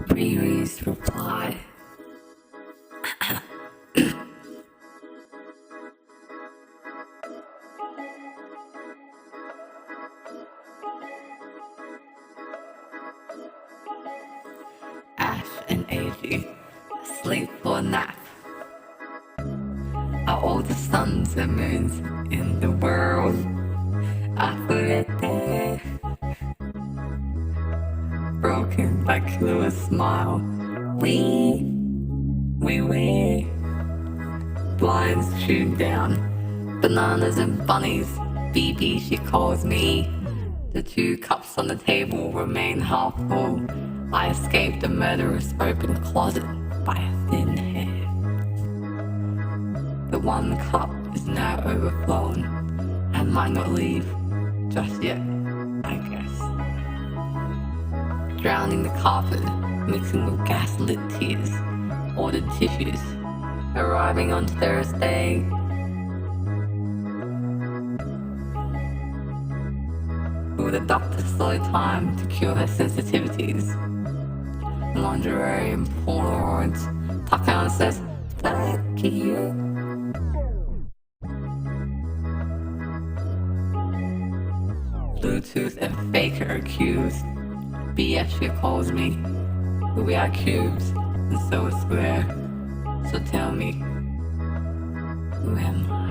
RiRi's reply. Ash and Eiji sleep for a nap. Are all the suns and moons in the world? Afurete. Broken by Klua's smile. We. Blinds tuned down. Bananas and bunnies. BB, she calls me. The 2 cups on the table remain half full. I escaped the murderous open closet by a thin hair. The 1 cup is now overflowing. I might not leave just yet, I guess. Drowning the carpet, mixing with gaslit tears, ordered tissues, arriving on Thursday. Will the doctor slow time to cure her sensitivities? Lingerie and Polaroids. Takano says, "Fuck you." Bluetooth and faker accused. BF, she calls me. We are cubes, and so is square. So tell me, who am I?